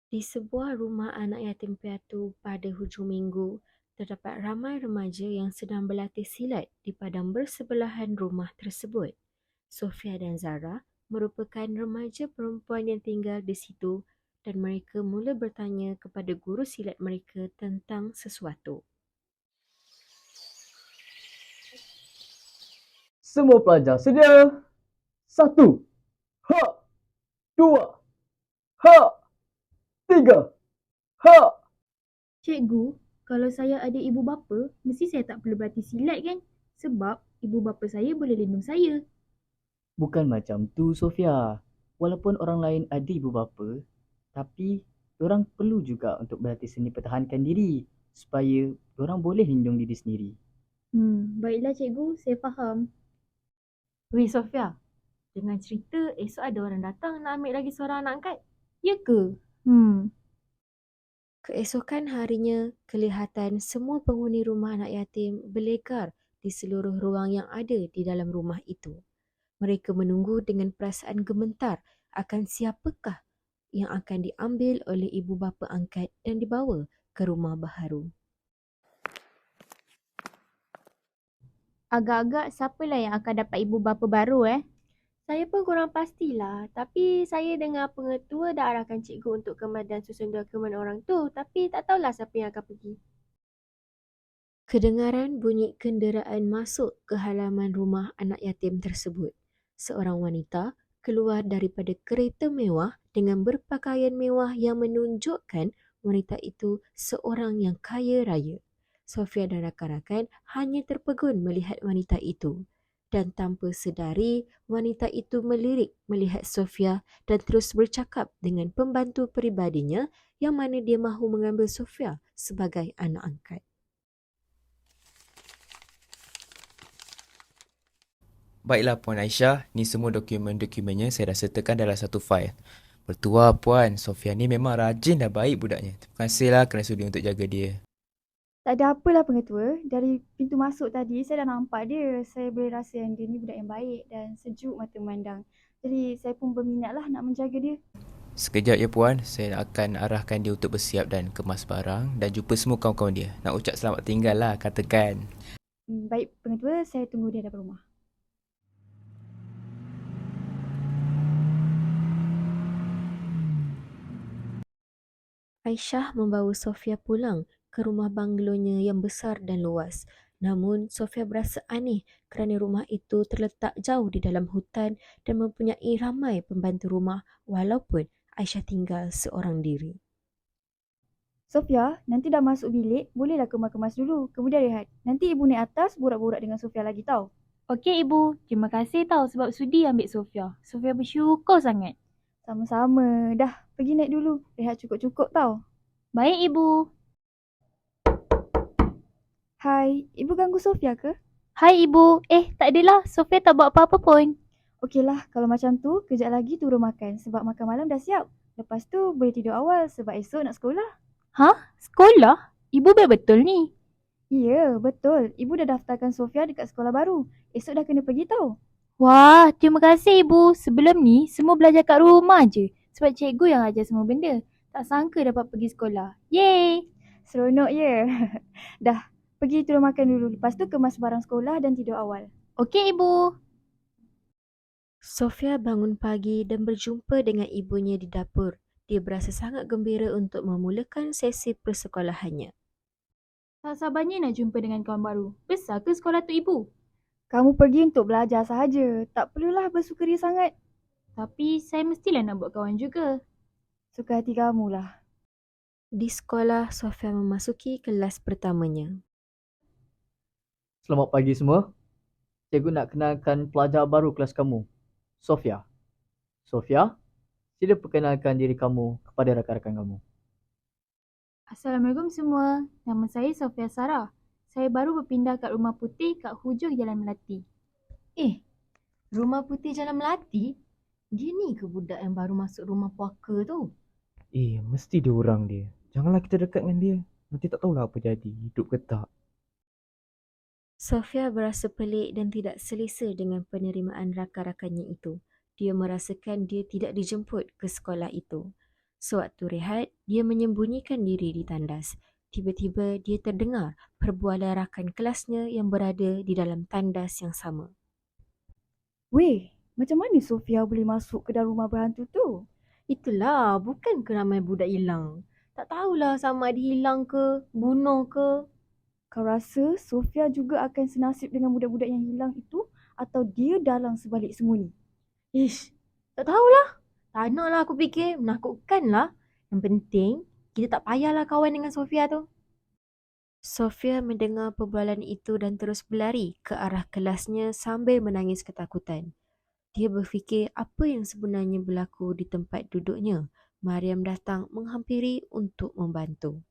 Di sebuah rumah anak yatim piatu pada hujung minggu, terdapat ramai remaja yang sedang berlatih silat di padang bersebelahan rumah tersebut. Sofia dan Zara merupakan remaja perempuan yang tinggal di situ dan mereka mula bertanya kepada guru silat mereka tentang sesuatu. Semua pelajar sedia? Satu, ha, dua, ha, tiga, ha. Cikgu, kalau saya ada ibu bapa, mesti saya tak perlu berlatih silat kan? Sebab ibu bapa saya boleh lindung saya. Bukan macam tu, Sofia. Walaupun orang lain ada ibu bapa, tapi orang perlu juga untuk berlatih seni pertahankan diri supaya orang boleh lindung diri sendiri. Baiklah cikgu, saya faham. Weh Sofia, dengan cerita esok ada orang datang nak ambil lagi seorang anak angkat. Ya ke? Hmm, Keesokan harinya, kelihatan semua penghuni rumah anak yatim berlegar di seluruh ruang yang ada di dalam rumah itu. Mereka menunggu dengan perasaan gemetar akan siapakah yang akan diambil oleh ibu bapa angkat dan dibawa ke rumah baharu. agak-agak siapalah yang akan dapat ibu bapa baru Saya pun kurang pastilah, tapi saya dengar pengetua dah arahkan cikgu untuk kemas dan susun dokumen orang tu, tapi tak tahulah siapa yang akan pergi. Kedengaran bunyi kenderaan masuk ke halaman rumah anak yatim tersebut. Seorang wanita keluar daripada kereta mewah dengan berpakaian mewah yang menunjukkan wanita itu seorang yang kaya raya. Sofia dan rakan-rakan hanya terpegun melihat wanita itu. Dan tanpa sedari, wanita itu melirik melihat Sofia dan terus bercakap dengan pembantu peribadinya yang mana dia mahu mengambil Sofia sebagai anak angkat. Baiklah Puan Aisyah, ni semua dokumen-dokumennya saya dah sertakan dalam satu fail. Bertuah Puan, Sofia ni memang rajin dan baik budaknya. Terima kasihlah kerana sudi untuk jaga dia. Tak ada apalah pengetua. Dari pintu masuk tadi, saya dah nampak dia. Saya boleh rasa yang dia ni budak yang baik dan sejuk mata memandang. Jadi saya pun berminatlah nak menjaga dia. Sekejap ya Puan, saya akan arahkan dia untuk bersiap dan kemas barang dan jumpa semua kawan-kawan dia. Nak ucap selamat tinggal lah, katakan. Baik pengetua, saya tunggu dia dalam rumah. Aisyah membawa Sofia pulang ke rumah banglonya yang besar dan luas. Namun, Sofia berasa aneh kerana rumah itu terletak jauh di dalam hutan dan mempunyai ramai pembantu rumah walaupun Aisyah tinggal seorang diri. Sofia, nanti dah masuk bilik, bolehlah kemas-kemas dulu. Kemudian rehat. Nanti ibu naik atas, borak-borak dengan Sofia lagi tau. Okey ibu, terima kasih tau sebab sudi ambil Sofia. Sofia bersyukur sangat. Sama-sama. Dah, pergi naik dulu. Rehat cukup-cukup tau. Baik ibu. Hai, ibu ganggu Sofia ke? Hai ibu, tak adalah, Sofia tak buat apa-apa pun. Okeylah, kalau macam tu, kejap lagi turun makan sebab makan malam dah siap. Lepas tu boleh tidur awal sebab esok nak sekolah. Sekolah? Ibu betul ni. Ya, betul. Ibu dah daftarkan Sofia dekat sekolah baru. Esok dah kena pergi tau. Wah, terima kasih ibu. Sebelum ni, semua belajar kat rumah je. Sebab cikgu yang ajar semua benda. Tak sangka dapat pergi sekolah. Yeay! Seronok ya. Dah, pergi turun makan dulu. Lepas tu kemas barang sekolah dan tidur awal. Okey ibu. Sofia bangun pagi dan berjumpa dengan ibunya di dapur. Dia berasa sangat gembira untuk memulakan sesi persekolahannya. Tak sabarnya nak jumpa dengan kawan baru. Besar ke sekolah tu ibu? Kamu pergi untuk belajar sahaja. Tak perlulah bersukaria sangat. Tapi saya mestilah nak buat kawan juga. Suka hati kamu lah. Di sekolah, Sofia memasuki kelas pertamanya. Selamat pagi semua. Cikgu nak kenalkan pelajar baru kelas kamu, Sofia. Sofia, sila perkenalkan diri kamu kepada rakan-rakan kamu. Assalamualaikum semua. Nama saya Sofia Sarah. Saya baru berpindah kat Rumah Putih kat hujung Jalan Melati. Rumah Putih Jalan Melati? Gini ke budak yang baru masuk rumah puaka tu? Mesti dia orang dia. Janganlah kita dekat dengan dia. Nanti tak tahulah apa jadi, hidup ke tak. Sofia berasa pelik dan tidak selesa dengan penerimaan rakan-rakannya itu. Dia merasakan dia tidak dijemput ke sekolah itu. Sewaktu rehat, dia menyembunyikan diri di tandas. Tiba-tiba dia terdengar perbualan rakan kelasnya yang berada di dalam tandas yang sama. Weh, macam mana Sofia boleh masuk ke dalam rumah berhantu tu? Itulah, bukan ke ramai budak hilang. Tak tahulah sama ada hilang ke, bunuh ke. Kau rasa Sofia juga akan senasib dengan budak-budak yang hilang itu atau dia dalang sebalik semua ni? Ish, tak tahulah. Tak naklah aku fikir, menakutkan lah. Yang penting, kita tak payahlah kawan dengan Sofia tu. Sofia mendengar perbualan itu dan terus berlari ke arah kelasnya sambil menangis ketakutan. Dia berfikir apa yang sebenarnya berlaku di tempat duduknya. Mariam datang menghampiri untuk membantu.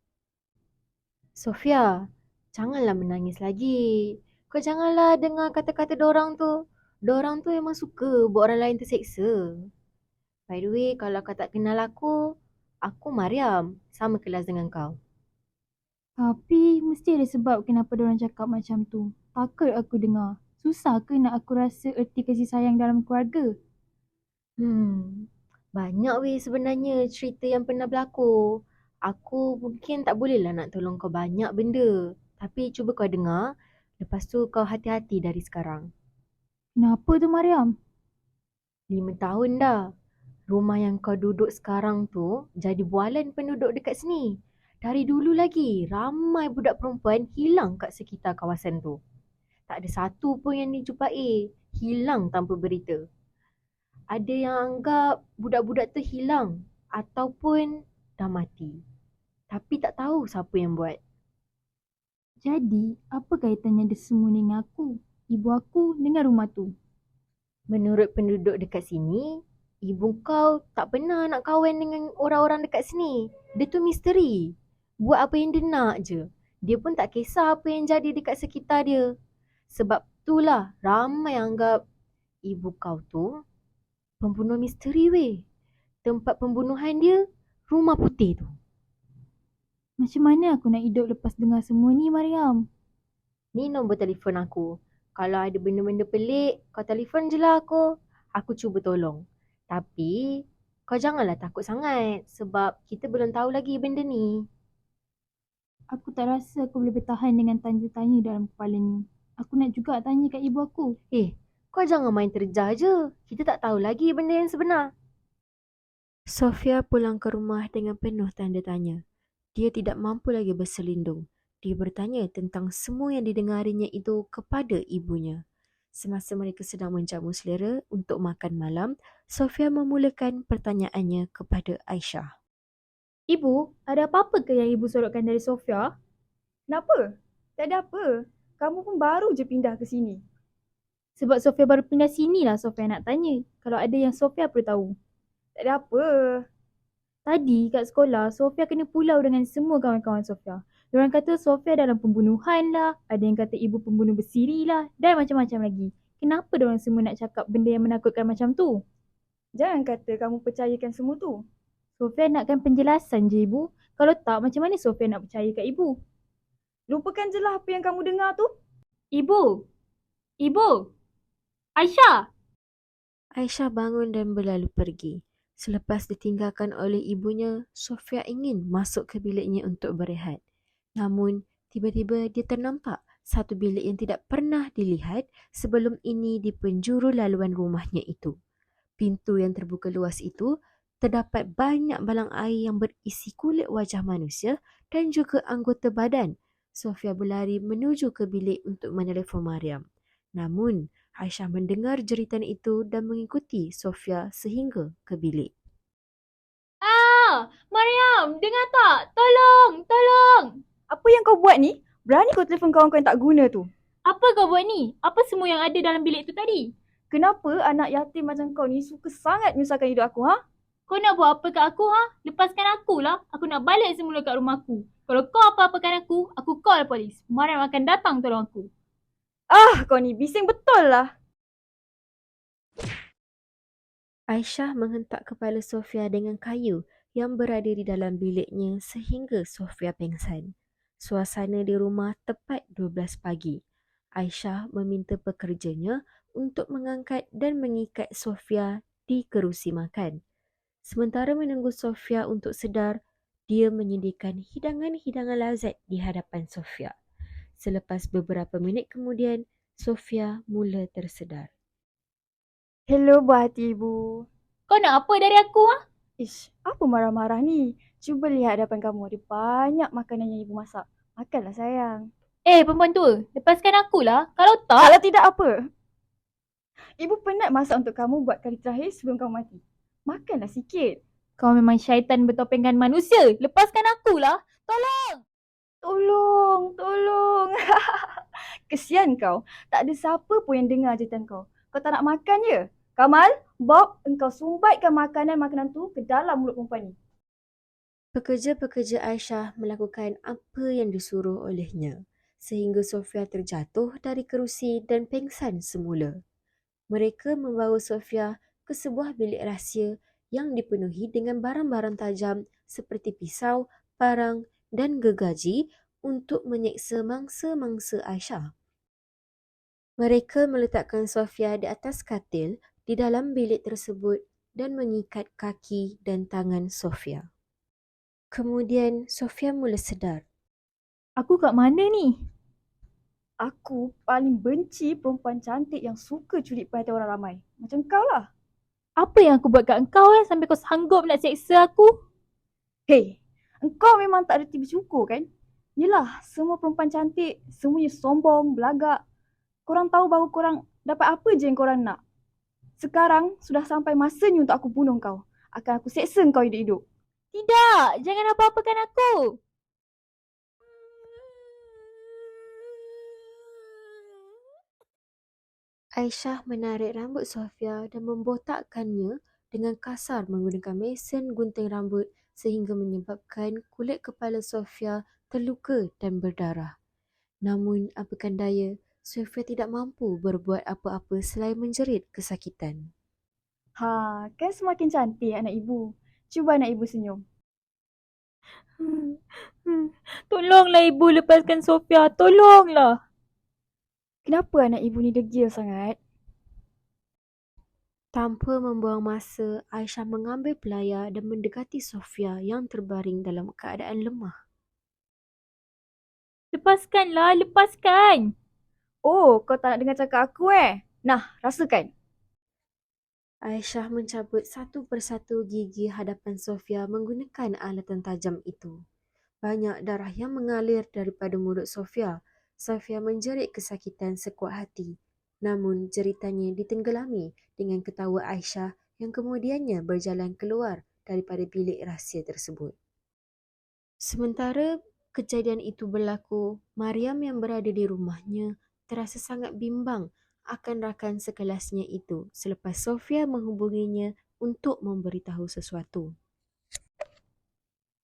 Sofia, janganlah menangis lagi. Kau janganlah dengar kata-kata dorang tu. Dorang tu memang suka buat orang lain terseksa. By the way, kalau kau tak kenal aku Mariam. Sama kelas dengan kau. Tapi mesti ada sebab kenapa diorang cakap macam tu. Takut aku dengar. Susah ke nak aku rasa erti kasih sayang dalam keluarga? Banyak weh sebenarnya cerita yang pernah berlaku. Aku mungkin tak bolehlah nak tolong kau banyak benda. Tapi cuba kau dengar. Lepas tu kau hati-hati dari sekarang. Kenapa tu Mariam? 5 tahun dah. Rumah yang kau duduk sekarang tu jadi bualan penduduk dekat sini. Dari dulu lagi, ramai budak perempuan hilang kat sekitar kawasan tu. Tak ada satu pun yang dijumpai. Hilang tanpa berita. Ada yang anggap budak-budak tu hilang ataupun dah mati. Tapi tak tahu siapa yang buat. Jadi, apa kaitannya dia semua ni dengan aku? Ibu aku dengan rumah tu. Menurut penduduk dekat sini, ibu kau tak pernah nak kawan dengan orang-orang dekat sini. Dia tu misteri. Buat apa yang dia nak je. Dia pun tak kisah apa yang jadi dekat sekitar dia. Sebab itulah ramai anggap ibu kau tu pembunuh misteri weh. Tempat pembunuhan dia, rumah putih tu. Macam mana aku nak hidup lepas dengar semua ni Mariam? Ni nombor telefon aku. Kalau ada benda-benda pelik, kau telefon je lah aku. Aku cuba tolong. Tapi, kau janganlah takut sangat sebab kita belum tahu lagi benda ni. Aku tak rasa aku boleh bertahan dengan tanya-tanya dalam kepala ni. Aku nak juga tanya kat ibu aku. Kau jangan main terjah je. Kita tak tahu lagi benda yang sebenar. Sofia pulang ke rumah dengan penuh tanda tanya. Dia tidak mampu lagi berselindung. Dia bertanya tentang semua yang didengarinya itu kepada ibunya. Semasa mereka sedang menjamu selera untuk makan malam, Sofia memulakan pertanyaannya kepada Aisyah. Ibu, ada apa-apa ke yang ibu sorotkan dari Sofia? Kenapa? Tak ada apa. Kamu pun baru je pindah ke sini. Sebab Sofia baru pindah sini lah Sofia nak tanya. Kalau ada yang Sofia perlu tahu. Tak ada apa. Tadi kat sekolah, Sofia kena pulau dengan semua kawan-kawan Sofia. Diorang kata Sofia dalam pembunuhan lah, ada yang kata ibu pembunuh bersiri lah, dan macam-macam lagi. Kenapa diorang semua nak cakap benda yang menakutkan macam tu? Jangan kata kamu percayakan semua tu. Sofia nakkan penjelasan je ibu. Kalau tak, macam mana Sofia nak percaya kat ibu? Lupakan je lah apa yang kamu dengar tu. Ibu! Ibu! Aisyah! Aisyah bangun dan berlalu pergi. Selepas ditinggalkan oleh ibunya, Sofia ingin masuk ke biliknya untuk berehat. Namun, tiba-tiba dia ternampak satu bilik yang tidak pernah dilihat sebelum ini di penjuru laluan rumahnya itu. Pintu yang terbuka luas itu terdapat banyak balang air yang berisi kulit wajah manusia dan juga anggota badan. Sofia berlari menuju ke bilik untuk menelefon Mariam. Namun, Aisyah mendengar jeritan itu dan mengikuti Sofia sehingga ke bilik. Mariam, dengar tak? Tolong! Tolong! Apa yang kau buat ni? Berani kau telefon kawan kau yang tak guna tu? Apa kau buat ni? Apa semua yang ada dalam bilik tu tadi? Kenapa anak yatim macam kau ni suka sangat menyusahkan hidup aku, ha? Kau nak buat apa kat aku, ha? Lepaskan aku lah. Aku nak balik semula kat rumah aku. Kalau kau apa-apakan aku call polis. Mariam akan datang tolong aku. Kau ni bising betul lah. Aisyah menghentak kepala Sofia dengan kayu yang berada di dalam biliknya sehingga Sofia pengsan. Suasana di rumah tepat 12 pagi. Aisyah meminta pekerjanya untuk mengangkat dan mengikat Sofia di kerusi makan. Sementara menunggu Sofia untuk sedar, dia menyediakan hidangan-hidangan lazat di hadapan Sofia. Selepas beberapa minit kemudian, Sofia mula tersedar. Hello buah hati ibu. Kau nak apa dari aku? Ish, apa marah-marah ni? Cuba lihat hadapan kamu, ada banyak makanan yang ibu masak. Makanlah sayang. Perempuan tua, lepaskan akulah. Kalau tak, Kalau tidak apa? Ibu penat masak untuk kamu buat kali terakhir sebelum kamu mati. Makanlah sikit. kau memang syaitan bertopengkan manusia. Lepaskan akulah. Tolong, tolong. Kesian kau. Tak ada siapa pun yang dengar hajatan kau. Kau tak nak makan je? Kamal, Bob, engkau sumbatkan makanan-makanan tu ke dalam mulut perempuan ni. Pekerja-pekerja Aisyah melakukan apa yang disuruh olehnya, sehingga Sofia terjatuh dari kerusi dan pengsan semula. Mereka membawa Sofia ke sebuah bilik rahsia yang dipenuhi dengan barang-barang tajam seperti pisau, parang dan gergaji untuk menyeksa mangsa-mangsa Aisyah. Mereka meletakkan Sofia di atas katil di dalam bilik tersebut dan mengikat kaki dan tangan Sofia. Kemudian Sofia mula sedar. Aku kat mana ni? Aku paling benci perempuan cantik yang suka curi perhatian orang ramai. Macam kau lah. Apa yang aku buat kat engkau sampai kau sanggup nak seksa aku? Hei, engkau memang tak ada tiba cukur kan? Yelah, semua perempuan cantik, semuanya sombong, belagak. Korang tahu bahawa korang dapat apa je yang korang nak. Sekarang sudah sampai masanya untuk aku bunuh kau. Akan aku seksa kau hidup-hidup. Tidak, jangan apa-apakan aku. Aisyah menarik rambut Sofia dan membotakkannya dengan kasar menggunakan mesin gunting rambut sehingga menyebabkan kulit kepala Sofia terluka dan berdarah. Namun apakan daya, Sofia tidak mampu berbuat apa-apa selain menjerit kesakitan. Kan semakin cantik anak ibu. Cuba anak ibu senyum. Tolonglah ibu, lepaskan Sofia. Tolonglah. Kenapa anak ibu ni degil sangat? Tanpa membuang masa, Aisyah mengambil pelayar dan mendekati Sofia yang terbaring dalam keadaan lemah. Lepaskanlah, lepaskan. Oh, kau tak nak dengar cakap aku Nah, rasakan. Aisyah mencabut satu persatu gigi hadapan Sofia menggunakan alatan tajam itu. Banyak darah yang mengalir daripada mulut Sofia. Sofia menjerit kesakitan sekuat hati. Namun jeritannya ditenggelami dengan ketawa Aisyah yang kemudiannya berjalan keluar daripada bilik rahsia tersebut. Sementara kejadian itu berlaku, Mariam yang berada di rumahnya terasa sangat bimbang akan rakan sekelasnya itu selepas Sofia menghubunginya untuk memberitahu sesuatu.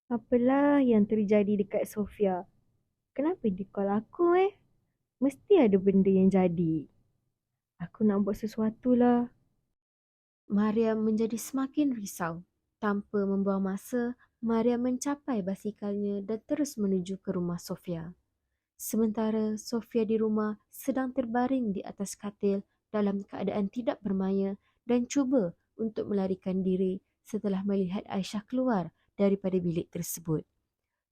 Apalah yang terjadi dekat Sofia? Kenapa dia call aku Mesti ada benda yang jadi. Aku nak buat sesuatu lah. Mariam menjadi semakin risau. Tanpa membuang masa, Mariam mencapai basikalnya dan terus menuju ke rumah Sofia. Sementara Sofia di rumah sedang terbaring di atas katil dalam keadaan tidak bermaya dan cuba untuk melarikan diri setelah melihat Aisyah keluar daripada bilik tersebut.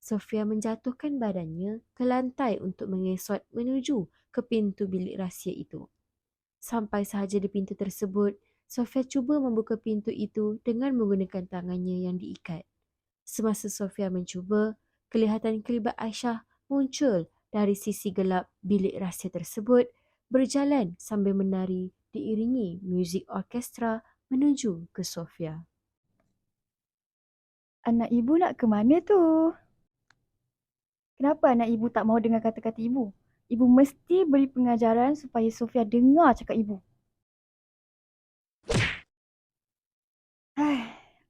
Sofia menjatuhkan badannya ke lantai untuk mengesot menuju ke pintu bilik rahsia itu. Sampai sahaja di pintu tersebut, Sofia cuba membuka pintu itu dengan menggunakan tangannya yang diikat. Semasa Sofia mencuba, kelihatan kelibat Aisyah muncul dari sisi gelap bilik rahsia tersebut, berjalan sambil menari diiringi muzik orkestra menuju ke Sofia. Anak ibu nak ke mana tu? Kenapa anak ibu tak mau dengar kata-kata ibu? Ibu mesti beri pengajaran supaya Sofia dengar cakap ibu.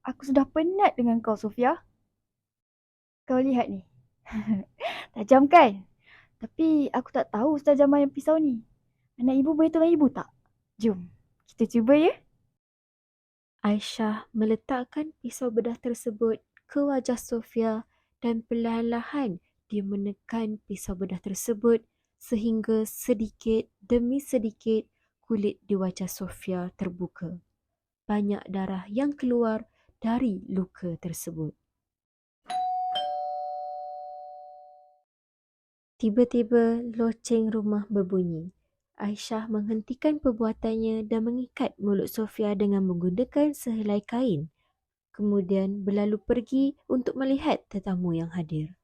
Aku sudah penat dengan kau, Sofia. Kau lihat ni. Tajam kan? Tapi aku tak tahu setajaman yang pisau ni. Anak ibu boleh tolong ibu tak? Jom, kita cuba ya. Aisyah meletakkan pisau bedah tersebut ke wajah Sofia dan perlahan-lahan dia menekan pisau bedah tersebut sehingga sedikit demi sedikit kulit di wajah Sofia terbuka. Banyak darah yang keluar dari luka tersebut. Tiba-tiba loceng rumah berbunyi. Aisyah menghentikan perbuatannya dan mengikat mulut Sofia dengan menggunakan sehelai kain. Kemudian berlalu pergi untuk melihat tetamu yang hadir.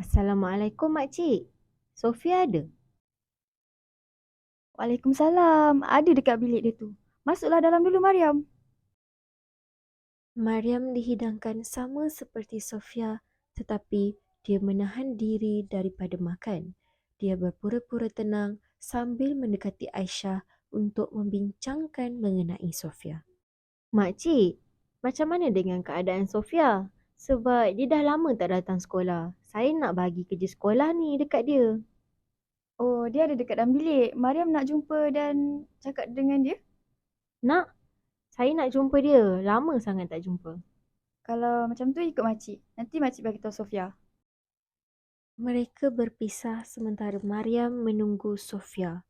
Assalamualaikum makcik. Sofia ada? Waalaikumsalam. Ada dekat bilik dia tu. Masuklah dalam dulu, Mariam. Mariam dihidangkan sama seperti Sofia, tetapi dia menahan diri daripada makan. Dia berpura-pura tenang sambil mendekati Aisyah untuk membincangkan mengenai Sofia. Makcik, macam mana dengan keadaan Sofia? Sebab dia dah lama tak datang sekolah. Saya nak bagi kerja sekolah ni dekat dia. Oh, dia ada dekat dalam bilik. Mariam nak jumpa dan cakap dengan dia. Nak? Saya nak jumpa dia. Lama sangat tak jumpa. Kalau macam tu ikut makcik. Nanti makcik bagi tahu Sofia. Mereka berpisah sementara Mariam menunggu Sofia.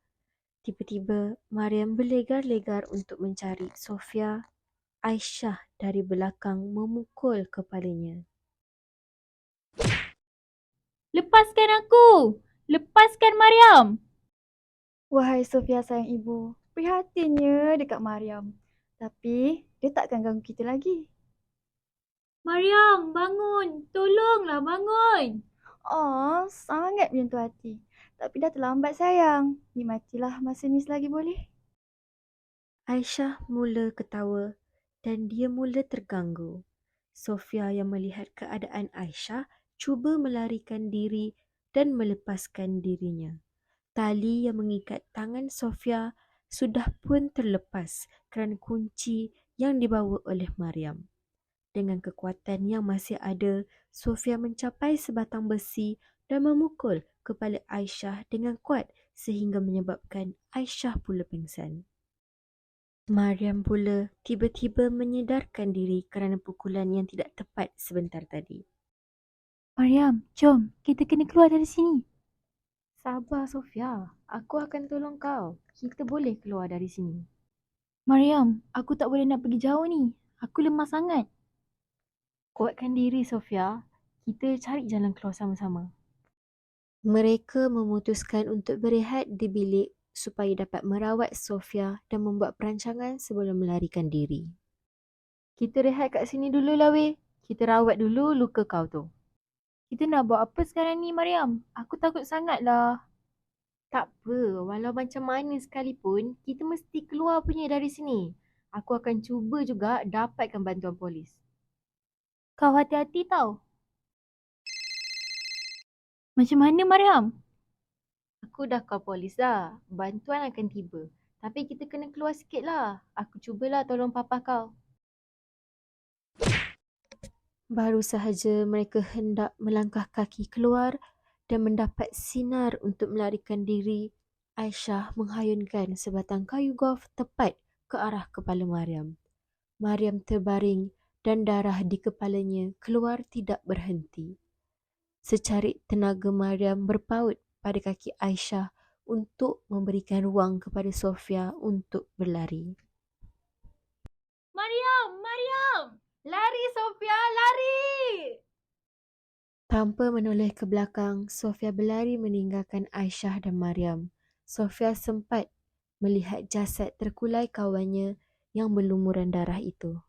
Tiba-tiba, Mariam berlegar-legar untuk mencari Sofia. Aisyah dari belakang memukul kepalanya. Lepaskan aku! Lepaskan Mariam! Wahai Sofia sayang ibu, prihatinnya dekat Mariam. Tapi dia takkan ganggu kita lagi. Mariam, bangun! Tolonglah bangun! Oh, sangat menyentuh hati. Tapi dah terlambat sayang. Nikmatilah masa ni selagi boleh. Aisyah mula ketawa dan dia mula terganggu. Sofia yang melihat keadaan Aisyah cuba melarikan diri dan melepaskan dirinya. Tali yang mengikat tangan Sofia sudah pun terlepas kerana kunci yang dibawa oleh Mariam. Dengan kekuatan yang masih ada, Sofia mencapai sebatang besi dan memukul kepala Aisyah dengan kuat sehingga menyebabkan Aisyah pula pingsan. Mariam pula tiba-tiba menyedarkan diri kerana pukulan yang tidak tepat sebentar tadi. Mariam, jom. Kita kena keluar dari sini. Sabar Sofia. Aku akan tolong kau. Kita boleh keluar dari sini. Mariam, aku tak boleh nak pergi jauh ni. Aku lemah sangat. Kuatkan diri Sofia. Kita cari jalan keluar sama-sama. Mereka memutuskan untuk berehat di bilik supaya dapat merawat Sofia dan membuat perancangan sebelum melarikan diri. Kita rehat kat sini dululah weh. Kita rawat dulu luka kau tu. Kita nak buat apa sekarang ni, Mariam? Aku takut sangatlah. Tak apa, walau macam mana sekalipun, kita mesti keluar punya dari sini. Aku akan cuba juga dapatkan bantuan polis. Kau hati-hati tau. Macam mana, Mariam? Aku dah call polis dah. Bantuan akan tiba. Tapi kita kena keluar sikit lah. Aku cubalah tolong papa kau. Baru sahaja mereka hendak melangkah kaki keluar dan mendapat sinar untuk melarikan diri, Aisyah menghayunkan sebatang kayu golf tepat ke arah kepala Mariam. Mariam terbaring dan darah di kepalanya keluar tidak berhenti. Secarik tenaga Mariam berpaut pada kaki Aisyah untuk memberikan ruang kepada Sofia untuk berlari. Mariam! Lari, Sofia, lari! Tanpa menoleh ke belakang, Sofia berlari meninggalkan Aisyah dan Mariam. Sofia sempat melihat jasad terkulai kawannya yang berlumuran darah itu.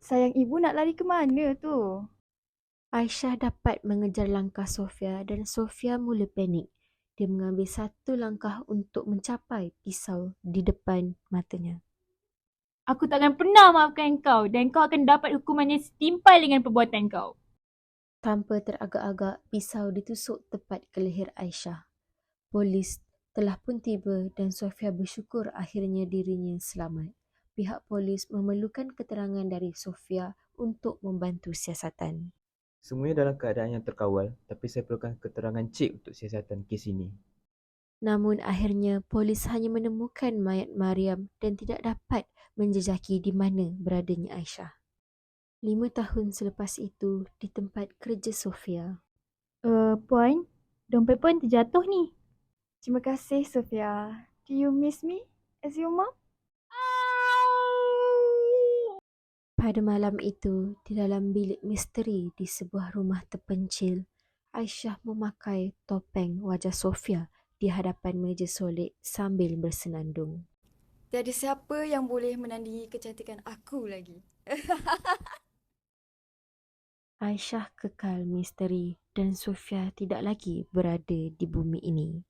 Sayang ibu nak lari ke mana tu? Aisyah dapat mengejar langkah Sofia dan Sofia mula panik. Dia mengambil satu langkah untuk mencapai pisau di depan matanya. Aku takkan pernah maafkan kau dan kau akan dapat hukuman yang setimpal dengan perbuatan kau. Tanpa teragak-agak, pisau ditusuk tepat ke leher Aisyah. Polis telah pun tiba dan Sofia bersyukur akhirnya dirinya selamat. Pihak polis memerlukan keterangan dari Sofia untuk membantu siasatan. Semuanya dalam keadaan yang terkawal, tapi saya perlukan keterangan cik untuk siasatan kes ini. Namun akhirnya polis hanya menemukan mayat Mariam dan tidak dapat menjejaki di mana beradanya Aisyah. 5 tahun selepas itu di tempat kerja Sofia. Puan, dompet puan terjatuh ni. Terima kasih, Sofia. Do you miss me as your mom? Pada malam itu, di dalam bilik misteri di sebuah rumah terpencil, Aisyah memakai topeng wajah Sofia di hadapan meja solek sambil bersenandung. Tiada siapa yang boleh menandingi kecantikan aku lagi. Aisyah kekal misteri dan Sofia tidak lagi berada di bumi ini.